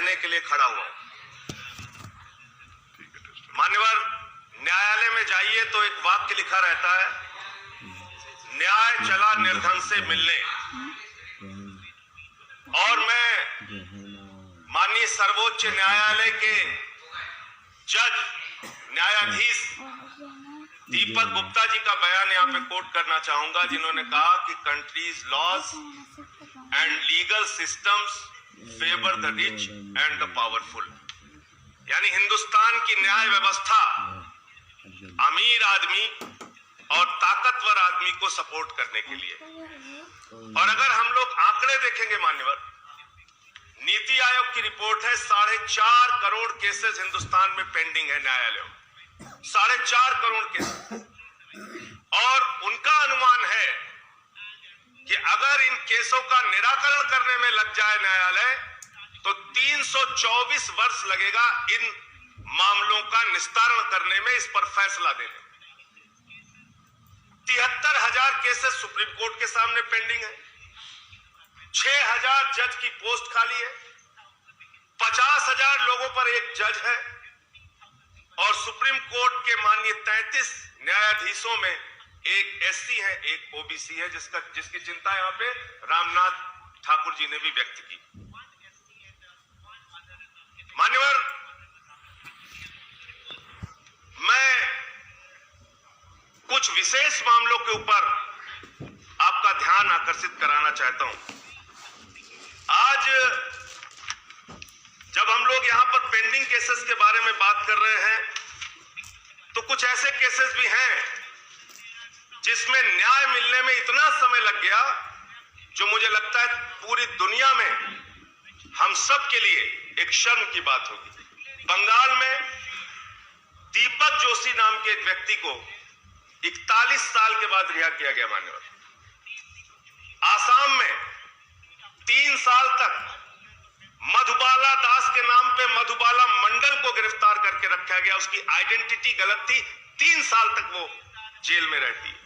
कहने के लिए खड़ा हुआ हूं। मान्यवर, न्यायालय में जाइए तो एक वाक्य लिखा रहता है, न्याय चला निर्धन से मिलने। और मैं माननीय सर्वोच्च न्यायालय के जज न्यायाधीश दीपक गुप्ता जी का बयान यहाँ पे कोट करना चाहूंगा, जिन्होंने कहा कि countries laws and legal systems favour the rich and the powerful. यानी हिंदुस्तान की न्याय व्यवस्था अमीर आदमी और ताकतवर आदमी को सपोर्ट करने के लिए। और अगर हम लोग आंकड़े देखेंगे मान्यवर, नीति आयोग की रिपोर्ट है 4.5 करोड़ केसेस हिंदुस्तान में पेंडिंग है न्यायालयों में, 4.5 करोड़ केसेस। और उनका अनुमान है कि अगर इन केसों का निराकरण करने में लग जाए न्यायालय तो 324 वर्ष लगेगा इन मामलों का निस्तारण करने में, इस पर फैसला देने में। 73,000 केसेस सुप्रीम कोर्ट के सामने पेंडिंग है, 6,000 जज की पोस्ट खाली है, 50,000 लोगों पर एक जज है और सुप्रीम कोर्ट के माननीय 33 न्यायाधीशों में एक एससी है, एक ओबीसी है, जिसकी चिंता यहां पे रामनाथ ठाकुर जी ने भी व्यक्त की। मान्यवर, मैं कुछ विशेष मामलों के ऊपर आपका ध्यान आकर्षित कराना चाहता हूं। आज जब हम लोग यहां पर पेंडिंग केसेस के बारे में बात कर रहे हैं तो कुछ ऐसे केसेस भी हैं जिसमें न्याय मिलने में इतना समय लग गया जो मुझे लगता है पूरी दुनिया में हम सब के लिए एक शर्म की बात होगी। बंगाल में दीपक जोशी नाम के एक व्यक्ति को 41 साल के बाद रिहा किया गया मान्यवर। आसाम में 3 साल तक मधुबाला दास के नाम पे मधुबाला मंडल को गिरफ्तार करके रखा गया, उसकी आइडेंटिटी गलत थी, 3 साल तक वो जेल में रहती है।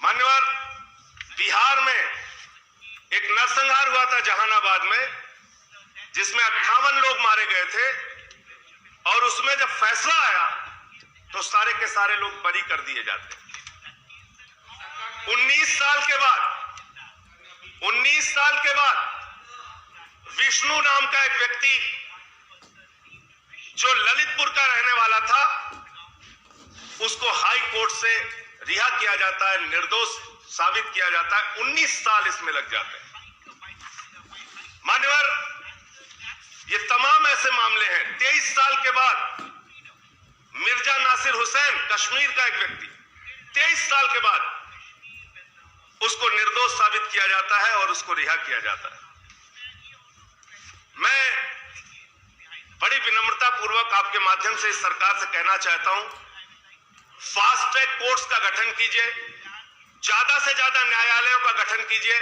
मान्यवर, बिहार में एक नरसंहार हुआ था जहानाबाद में, जिसमें 58 लोग मारे गए थे और उसमें जब फैसला आया तो सारे के सारे लोग बरी कर दिए जाते। 19 साल के बाद विष्णु नाम का एक व्यक्ति जो ललितपुर का रहने वाला था, उसको हाई कोर्ट से रिहा किया जाता है, निर्दोष साबित किया जाता है, 19 साल इसमें लग जाते हैं। मान्यवर, ये तमाम ऐसे मामले हैं। 23 साल के बाद मिर्जा नासिर हुसैन, कश्मीर का एक व्यक्ति, 23 साल के बाद उसको निर्दोष साबित किया जाता है और उसको रिहा किया जाता है। मैं बड़ी विनम्रता पूर्वक आपके माध्यम से इस सरकार से कहना चाहता हूं, फास्ट ट्रैक कोर्ट्स का गठन कीजिए, ज्यादा से ज्यादा न्यायालयों का गठन कीजिए,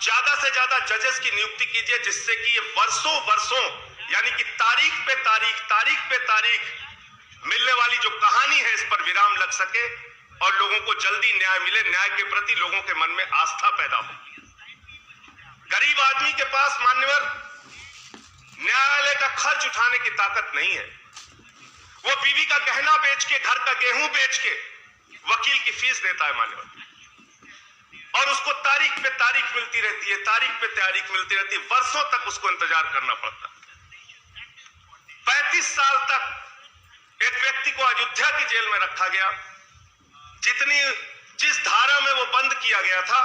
ज्यादा से ज्यादा जजेस की नियुक्ति कीजिए, जिससे कि ये वर्षों यानी कि तारीख पे तारीख मिलने वाली जो कहानी है इस पर विराम लग सके और लोगों को जल्दी न्याय मिले, न्याय के प्रति लोगों के मन में आस्था पैदा हो। गरीब आदमी के पास मान्यवर न्यायालय का खर्च उठाने की ताकत नहीं है। वो बीवी का गहना बेच के, घर का गेहूं बेच के वकील की फीस देता है मान्यवर, और उसको तारीख पे तारीख मिलती रहती है, वर्षों तक उसको इंतजार करना पड़ता है। 35 साल तक एक व्यक्ति को अयोध्या की जेल में रखा गया, जिस धारा में वो बंद किया गया था,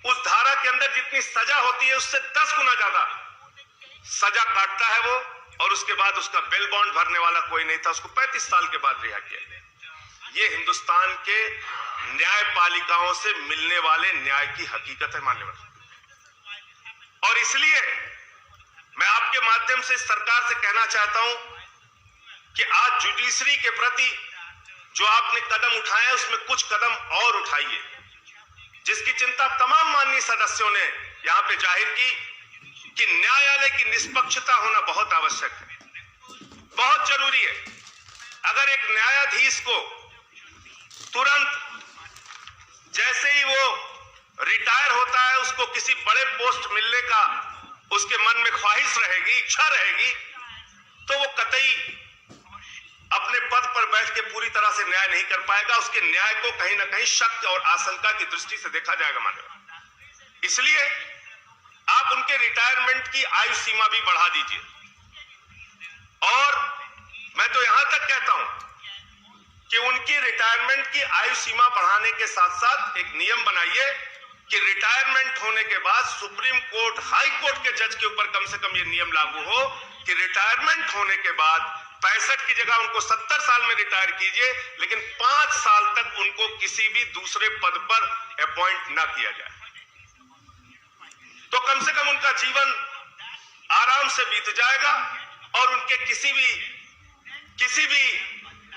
उस धारा के अंदर जितनी सजा होती है उससे 10 गुना ज्यादा सजा काटता है वो, और उसके बाद उसका बेल बॉन्ड भरने वाला कोई नहीं था, उसको 35 साल के बाद रिहा किया गया। ये हिंदुस्तान के न्यायपालिकाओं से मिलने वाले न्याय की हकीकत है मान्यवर। और इसलिए मैं आपके माध्यम से सरकार से कहना चाहता हूं कि आज जुडिशरी के प्रति जो आपने कदम उठाए उसमें कुछ कदम और उठाइए, जिसकी चिंता तमाम माननीय सदस्यों ने यहां पे जाहिर की कि न्यायालय की निष्पक्षता होना बहुत आवश्यक है, बहुत जरूरी है। अगर एक न्यायाधीश को तुरंत जैसे ही वो रिटायर होता है, उसको किसी बड़े पोस्ट मिलने का उसके मन में ख्वाहिश रहेगी, इच्छा रहेगी, तो वो कतई अपने पद पर बैठ के पूरी तरह से न्याय नहीं कर पाएगा। उसके न्याय को कहीं ना कहीं शक और आशंका की दृष्टि से देखा जाएगा मान्यवर। इसलिए आप उनके रिटायरमेंट की आयु सीमा भी बढ़ा दीजिए। और मैं तो यहां तक कहता हूं कि उनकी रिटायरमेंट की आयु सीमा बढ़ाने के साथ साथ एक नियम बनाइए कि रिटायरमेंट होने के बाद सुप्रीम कोर्ट, हाई कोर्ट के जज के ऊपर कम से कम यह नियम लागू हो कि रिटायरमेंट होने के बाद 65 की जगह उनको 70 साल में रिटायर कीजिए, लेकिन 5 साल तक उनको किसी भी दूसरे पद पर अपॉइंट ना किया जाए। तो कम से कम उनका जीवन आराम से बीत जाएगा और उनके किसी भी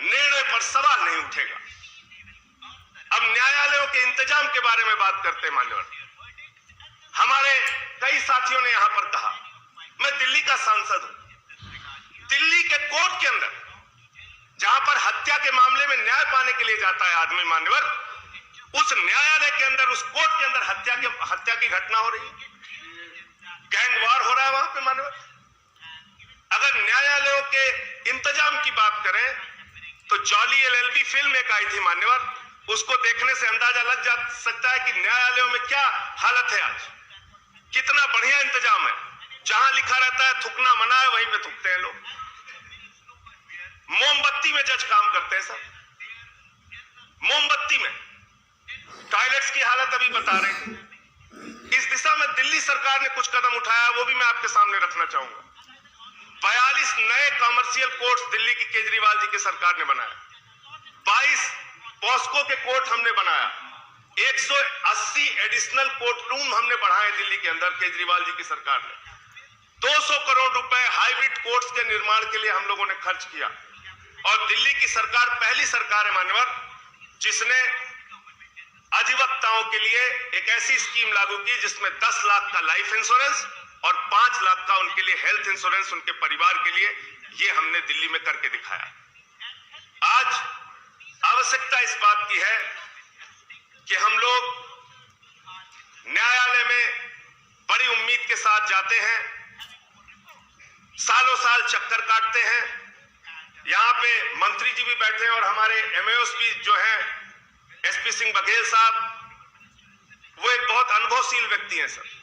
निर्णय पर सवाल नहीं उठेगा। अब न्यायालयों के इंतजाम के बारे में बात करते हैं मान्यवर। हमारे कई साथियों ने यहां पर कहा, मैं दिल्ली का सांसद हूं। दिल्ली के कोर्ट के अंदर जहां पर हत्या के मामले में न्याय पाने के लिए जाता है आदमी मान्यवर, उस न्यायालय के अंदर, उस कोर्ट के अंदर हत्या की घटना हो रही है, गैंग वार हो रहा है वहां पे मान्यवर। अगर न्यायालयों के इंतजाम की बात करें तो जॉली एलएलबी फिल्म एक आई थी मान्यवर, उसको देखने से अंदाजा लग जा सकता है कि न्यायालयों में क्या हालत है आज, कितना बढ़िया इंतजाम है। जहां लिखा रहता है थूकना मना है, वहीं पे थूकते हैं लोग। मोमबत्ती में जज काम करते हैं सब, मोमबत्ती में। टॉयलेट्स की हालत अभी बता रहे हैं। इस दिशा में दिल्ली सरकार ने कुछ कदम उठाया, वो भी मैं आपके सामने रखना चाहूंगा। 42 नए कॉमर्शियल कोर्ट्स दिल्ली की केजरीवाल जी की सरकार ने बनाया। 22 पॉस्को के कोर्ट हमने बनाया। 180 एडिशनल कोर्ट रूम हमने बढ़ाए दिल्ली के अंदर केजरीवाल जी की सरकार ने। 200 करोड़ रुपए हाइब्रिड कोर्ट्स के निर्माण के लिए हम लोगों ने खर्च किया। और दिल्ली की सरकार पहली सरकार है मान्यवर जिसने अधिवक्ताओं के लिए एक ऐसी स्कीम लागू की जिसमें 10 लाख का लाइफ इंश्योरेंस और 5 लाख का उनके लिए हेल्थ इंश्योरेंस उनके परिवार के लिए, ये हमने दिल्ली में करके दिखाया। आज आवश्यकता इस बात की है कि हम लोग न्यायालय में बड़ी उम्मीद के साथ जाते हैं, सालों साल चक्कर काटते हैं। यहां पे मंत्री जी भी बैठे हैं और हमारे एमएओस भी जो हैं, एसपी सिंह बघेल साहब, वो एक बहुत अनुभवशील व्यक्ति हैं सर।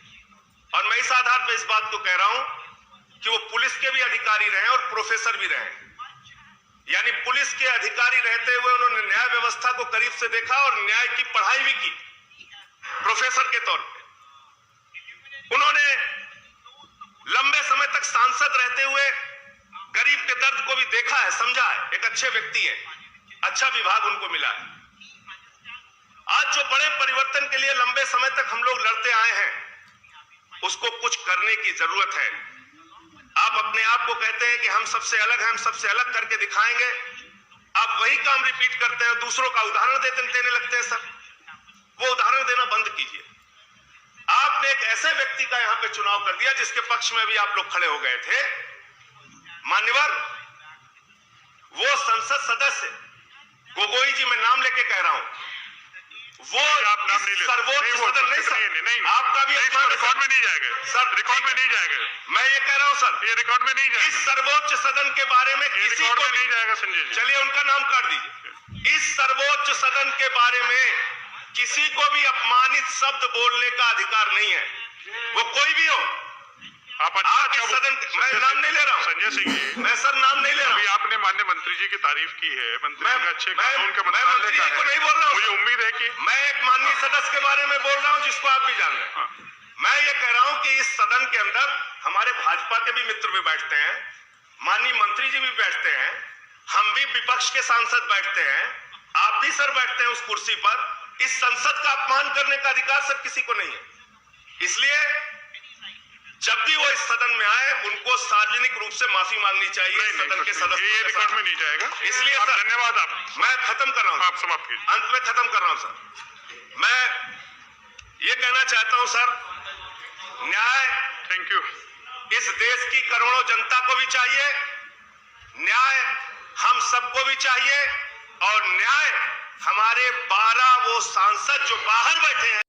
और मैं इस आधार पर इस बात को कह रहा हूं कि वो पुलिस के भी अधिकारी रहे और प्रोफेसर भी रहे। यानी पुलिस के अधिकारी रहते हुए उन्होंने न्याय व्यवस्था को करीब से देखा और न्याय की पढ़ाई भी की प्रोफेसर के तौर पे। उन्होंने लंबे समय तक सांसद रहते हुए गरीब के दर्द को भी देखा है, समझा है। एक अच्छे व्यक्ति है, अच्छा विभाग उनको मिला है। आज जो बड़े परिवर्तन के लिए लंबे समय तक हम लोग लड़ते आए हैं, उसको कुछ करने की जरूरत है। आप अपने आप को कहते हैं कि हम सबसे अलग हैं, हम सबसे अलग करके दिखाएंगे। आप वही काम रिपीट करते हैं, दूसरों का उदाहरण देने लगते हैं सर। वो उदाहरण देना बंद कीजिए। आपने एक ऐसे व्यक्ति का यहां पे चुनाव कर दिया जिसके पक्ष में भी आप लोग खड़े हो गए थे मान्यवर। वो संसद सदस्य गोगोई जी, मैं नाम लेके कह रहा हूं, वो सर्वोच्च सदन नहीं, आपका भी रिकॉर्ड में नहीं जाएगा सर, रिकॉर्ड में नहीं जाएगा। मैं ये कह रहा हूं सर, ये रिकॉर्ड में नहीं जाएगा। इस सर्वोच्च सदन के बारे में किसी को नहीं जाएगा संजय जी। चलिए उनका नाम काट दीजिए। इस सर्वोच्च सदन के बारे में किसी को भी अपमानित शब्द बोलने का अधिकार नहीं है, वो कोई भी हो। आप इस सदन, मैं नाम नहीं ले रहा हूं संजय सिंह जी, मैं सर नाम नहीं ले रहा हूं। अभी आपने माननीय मंत्री जी की तारीफ की है, मंत्री जी अच्छे कानून का मैं मंत्री जी को नहीं बोल रहा हूं। मुझे उम्मीद है कि मैं एक माननीय सदस्य के बारे में बोल रहा हूं जिसको आप भी जान रहे हैं। मैं ये कह रहा हूं कि इस सदन के अंदर हमारे भाजपा के भी मित्र भी बैठते हैं, माननीय मंत्री जी भी बैठते हैं, हम भी विपक्ष के सांसद बैठते हैं, आप भी सर बैठते हैं उस कुर्सी पर। इस संसद का अपमान करने का अधिकार सर किसी को नहीं है। इसलिए जब भी वो इस सदन में आए उनको सार्वजनिक रूप से माफी मांगनी चाहिए सदन के सदस्यों। ये रिकॉर्ड में नहीं जाएगा। इसलिए सर धन्यवाद। आप मैं खत्म कर रहा हूं, आप समाप्त कीजिए। अंत में खत्म कर रहा हूं सर। मैं ये कहना चाहता हूं सर, न्याय थैंक यू इस देश की करोड़ों जनता को भी चाहिए, न्याय हम सबको भी चाहिए, और न्याय हमारे 12 वो सांसद जो बाहर बैठे हैं